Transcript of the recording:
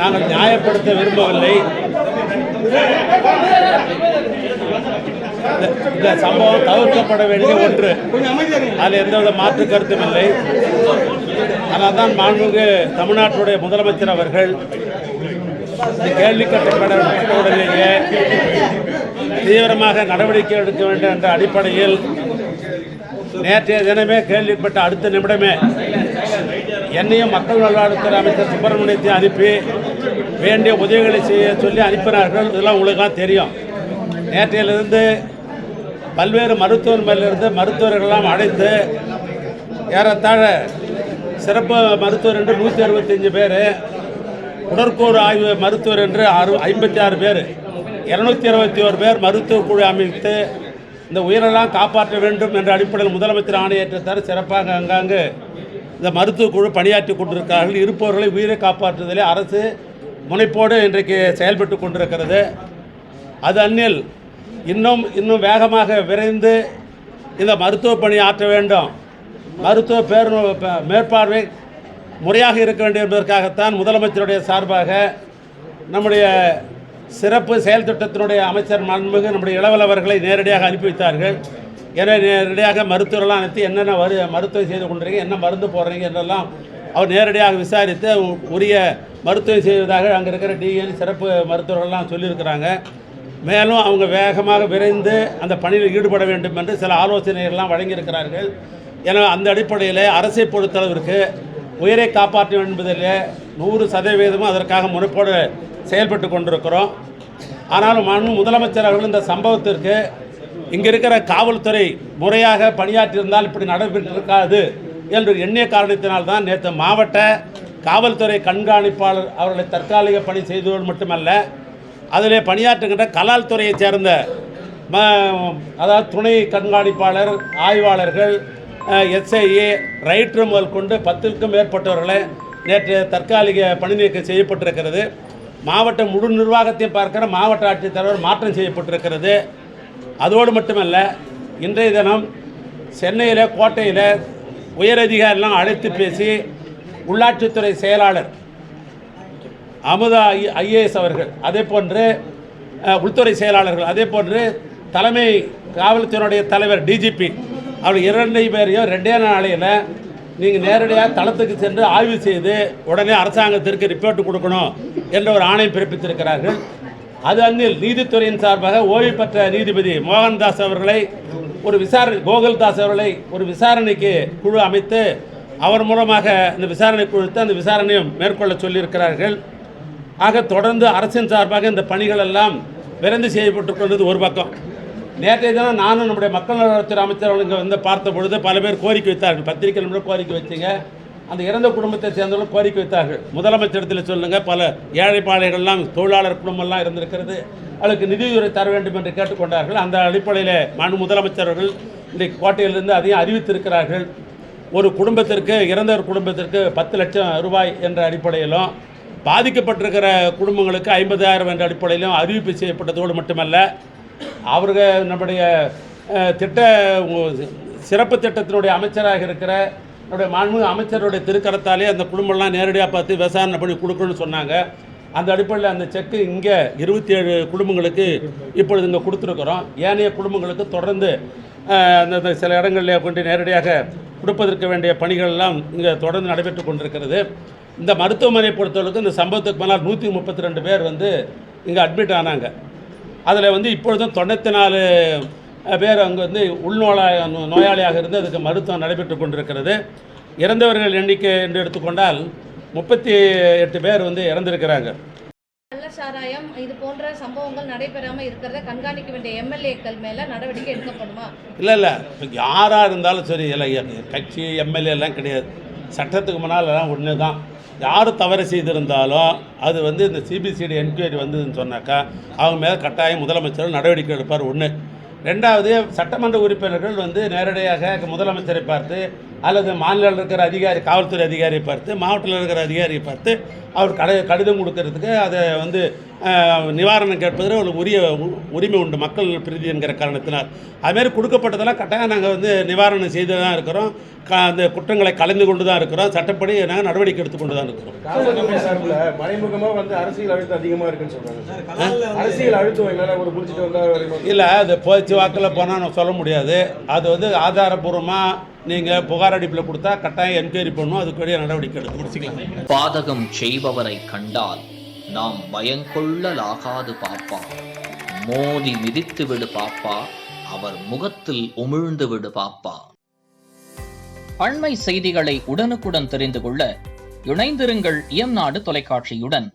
நாங்கள் நியாயப்படுத்த விரும்பவில்லை. இந்த சம்பவம் தவிர்க்கப்பட வேண்டிய ஒன்று, அதில் எந்தவித மாற்று கருத்தும் இல்லை. ஆனால் தான் மாண்புமிகு தமிழ்நாட்டுடைய முதலமைச்சர் அவர்கள் இந்த கேள்வி கட்டப்பட்ட உடனேயே தீவிரமாக நடவடிக்கை எடுக்க வேண்டும் என்ற அடிப்படையில் நேற்றைய தினமே கேள்விப்பட்ட அடுத்த நிமிடமே என்னையும் மக்கள் நல்வாழ்வுத்துறை அமைச்சர் சுப்பிரமணியத்தையும் அனுப்பி வேண்டிய உதவிகளை செய்ய சொல்லி அனுப்பினார்கள். இதெல்லாம் உங்களுக்குலாம் தெரியும். நேற்றையிலிருந்து பல்வேறு மருத்துவமனையிலிருந்து மருத்துவர்களெல்லாம் அழைத்து ஏறத்தாழ சிறப்பு மருத்துவர் என்று 165 பேர், உடற்கூறு ஆய்வு மருத்துவர் என்று 56 பேர், 221 பேர் மருத்துவ குழு அமைத்து இந்த உயிரெல்லாம் காப்பாற்ற வேண்டும் என்ற அடிப்படையில் முதலமைச்சர் ஆணையேற்றத்தார் சிறப்பாக அங்காங்கு இந்த மருத்துவ குழு பணியாற்றி கொண்டிருக்கிறார்கள். இருப்பவர்களை உயிரை காப்பாற்றுவதிலே அரசு முனைப்போடு இன்றைக்கு செயல்பட்டு கொண்டிருக்கிறது. அது அந்நில் இன்னும் வேகமாக விரைந்து இந்த மருத்துவ பணி ஆற்ற வேண்டும், மருத்துவ மேற்பார்வை முறையாக இருக்க வேண்டும் என்பதற்காகத்தான் முதலமைச்சருடைய சார்பாக நம்முடைய சிறப்பு செயல் திட்டத்தினுடைய அமைச்சர் மாண்புமிகு நம்முடைய இளவல் அவர்களை நேரடியாக அனுப்பி வைத்தார்கள். எனவே நேரடியாக மருத்துவரெல்லாம் அனுப்பி என்னென்ன மருத்துவம் செய்து கொண்டிருக்கீங்க, என்ன மருந்து போடுறீங்க என்றெல்லாம் அவர் நேரடியாக விசாரித்து உரிய மருத்துவம் செய்வதாக அங்கே இருக்கிற டிஎன் சிறப்பு மருத்துவர்கள்லாம் சொல்லியிருக்கிறாங்க. மேலும் அவங்க வேகமாக விரைந்து அந்த பணியில் ஈடுபட வேண்டும் என்று சில ஆலோசனைகள்லாம் வழங்கியிருக்கிறார்கள். எனவே அந்த அடிப்படையில் அரசை பொறுத்தளவிற்கு உயிரை காப்பாற்ற வேண்டும் என்பதிலே 100% அதற்காக முனைப்போடு செயல்பட்டு கொண்டிருக்கிறோம். ஆனாலும் முதலமைச்சர் அவர்கள் இந்த சம்பவத்திற்கு இங்கே இருக்கிற காவல்துறை முறையாக பணியாற்றியிருந்தால் இப்படி நடைபெற்றிருக்காது என்று எண்ணிய காரணத்தினால்தான் நேற்று மாவட்ட காவல்துறை கண்காணிப்பாளர் அவர்களை தற்காலிக பணி செய்தோடு மட்டுமல்ல, அதிலே பணியாற்றுகின்ற கலால் துறையைச் சேர்ந்த அதாவது துணை கண்காணிப்பாளர், ஆய்வாளர்கள், எஸ்ஐஏ, ரைட்டர் முதல் கொண்டு 10க்கும் மேற்பட்டவர்களை நேற்று தற்காலிக பணி நீக்கம் செய்யப்பட்டிருக்கிறது. மாவட்ட முழு நிர்வாகத்தையும் பார்க்கிற மாவட்ட ஆட்சித்தலைவர் மாற்றம் செய்யப்பட்டிருக்கிறது. அதோடு மட்டுமல்ல, இன்றைய தினம் சென்னையில் கோட்டையில் உயரதிகாரிலாம் அழைத்து பேசி உள்ளாட்சித்துறை செயலாளர் அமுதா ஐஏஎஸ் அவர்கள், அதே போன்று உள்துறை செயலாளர்கள், அதே போன்று தலைமை காவல்துறையினுடைய தலைவர் டிஜிபி அவர் 2 பேரையும் 2 நாளையில் நீங்கள் நேரடியாக தளத்துக்கு சென்று ஆய்வு செய்து உடனே அரசாங்கத்திற்கு ரிப்போர்ட் கொடுக்கணும் என்ற ஒரு ஆணை பிறப்பித்திருக்கிறார்கள். அது அந்நில் நீதித்துறையின் சார்பாக ஓய்வு பெற்ற நீதிபதி மோகன்தாஸ் அவர்களை கோகுல்தாஸ் அவர்களை ஒரு விசாரணைக்கு குழு அமைத்து அவர் மூலமாக இந்த விசாரணை குழுத்து அந்த விசாரணையும் மேற்கொள்ள சொல்லியிருக்கிறார்கள். ஆக தொடர்ந்து அரசின் சார்பாக இந்த பணிகள் எல்லாம் விரைந்து செய்யப்பட்டு கொண்டது ஒரு பக்கம். நேற்றைய தினம் நானும் நம்முடைய மக்கள் நல்வாழ்வுத்துறை அமைச்சர்கள் இங்கே வந்து பார்த்த பொழுது பல பேர் கோரிக்கை வைத்தார்கள். பத்திரிகை நிமிடம் கோரிக்கை வச்சுங்க, அந்த இறந்த குடும்பத்தை சேர்ந்தவர்கள் கோரிக்கை வைத்தார்கள். முதலமைச்சரிடத்தில் சொல்லுங்கள், பல ஏழை பாளையங்கள்லாம் தொழிலாளர் குடும்பம்லாம் இருந்திருக்கிறது, அவளுக்கு நிதியுதவி தர வேண்டும் என்று கேட்டுக்கொண்டார்கள். அந்த அடிப்படையில் முதலமைச்சர்கள் இன்றைக்கு கோட்டையிலிருந்து அதையும் அறிவித்திருக்கிறார்கள். ஒரு குடும்பத்திற்கு, இறந்தவர் குடும்பத்திற்கு 10 லட்சம் ரூபாய் என்ற அடிப்படையிலும், பாதிக்கப்பட்டிருக்கிற குடும்பங்களுக்கு 50,000 என்ற அடிப்படையிலும் அறிவிப்பு செய்யப்பட்டதோடு மட்டுமல்ல, அவர்கள் நம்முடைய சிறப்பு திட்டத்தினுடைய அமைச்சராக இருக்கிற நம்முடைய மாண்புமிகு அமைச்சருடைய திருக்கரத்தாலே அந்த குடும்பம்லாம் நேரடியாக பார்த்து விசாரணை பண்ணி கொடுக்கணும்னு சொன்னாங்க. அந்த அடிப்படையில் அந்த செக்கு இங்கே 27 குடும்பங்களுக்கு இப்பொழுது இங்கே கொடுத்துருக்குறோம். ஏனைய குடும்பங்களுக்கு தொடர்ந்து அந்த சில இடங்களில் கொண்டு நேரடியாக கொடுப்பதற்கு வேண்டிய பணிகள்லாம் இங்கே தொடர்ந்து நடைபெற்று கொண்டிருக்கிறது. இந்த மருத்துவமனை பொறுத்தவரைக்கும் இந்த சம்பவத்துக்கு மேலே 132 பேர் இங்கே அட்மிட் ஆனாங்க. அதில் இப்பொழுதும் 94 பேர் அங்கே நோயாளியாக இருந்து அதுக்கு மருத்துவம் நடைபெற்று கொண்டிருக்கிறது. இறந்தவர்கள் எண்ணிக்கை என்று எடுத்துக்கொண்டால் 38 பேர் இறந்திருக்கிறாங்க. கள்ளச்சாராயம் இது போன்ற சம்பவங்கள் நடைபெறாமல் இருக்கிறத கண்காணிக்க வேண்டிய எம்எல்ஏக்கள் மேலே நடவடிக்கை எடுக்கப்படுமா? இல்லை, இப்போ யாராக இருந்தாலும் சரி, இல்லை கட்சி எம்எல்ஏலாம் கிடையாது. சட்டத்துக்கு முன்னால் எல்லாம் ஒன்று தான். யார் தவறு செய்திருந்தாலும் அது இந்த சிபிசிஐடி என்கொயரி வந்ததுன்னு சொன்னாக்கா அவங்க மேலே கட்டாயம் முதலமைச்சர் நடவடிக்கை எடுப்பார். ஒன்று. ரெண்டாவது, சட்டமன்ற உறுப்பினர்கள் நேரடியாக முதலமைச்சரை பார்த்து அல்லது மாநிலத்தில் இருக்கிற அதிகாரி, காவல்துறை அதிகாரியை பார்த்து, மாவட்டத்தில் இருக்கிற அதிகாரியை பார்த்து அவர் கடிதம் கொடுக்கறதுக்கு அதை வந்து நிவாரணம் கேட்பதில் அவங்களுக்கு உரிமை உண்டு, மக்கள் பிரதி என்கிற காரணத்தினால். அதுமாரி கொடுக்கப்பட்டதெல்லாம் கட்டாயம் நாங்கள் வந்து நிவாரணம் செய்து தான் இருக்கிறோம். அந்த குற்றங்களை கலந்து கொண்டு தான் இருக்கிறோம். சட்டப்படி நாங்கள் நடவடிக்கை எடுத்துக்கொண்டு தான் இருக்கிறோம். காவல்துறை சார்பில் மறைமுகமாக வந்து அரசியல் அழுத்தம் அதிகமாக இருக்குன்னு சொல்கிறாங்க. அரசியல் அழுத்தம் என்னால் ஒரு பிடிச்சிட்டு வந்தால் இல்லை, அது பேச்சு வாக்கில் போனால் நான் சொல்ல முடியாது. அது வந்து ஆதாரபூர்வமாக நீங்கள் புகார் அடிப்பில் கொடுத்தா கட்டாயம் என்கொயரி பண்ணும், அதுக்குரிய நடவடிக்கை எடுத்து முடிச்சுக்கலாம். பாதகம் செய்பவரை கண்டால் நாம் பயங்கொள்ளலாகாது பாப்பா, மோதி மிதித்து விடு பாப்பா, அவர் முகத்தில் உமிழ்ந்து விடு பாப்பா. அண்மை செய்திகளை உடனுக்குடன் தெரிந்து கொள்ள இணைந்திருங்கள் இயம்நாடு தொலைக்காட்சியுடன்.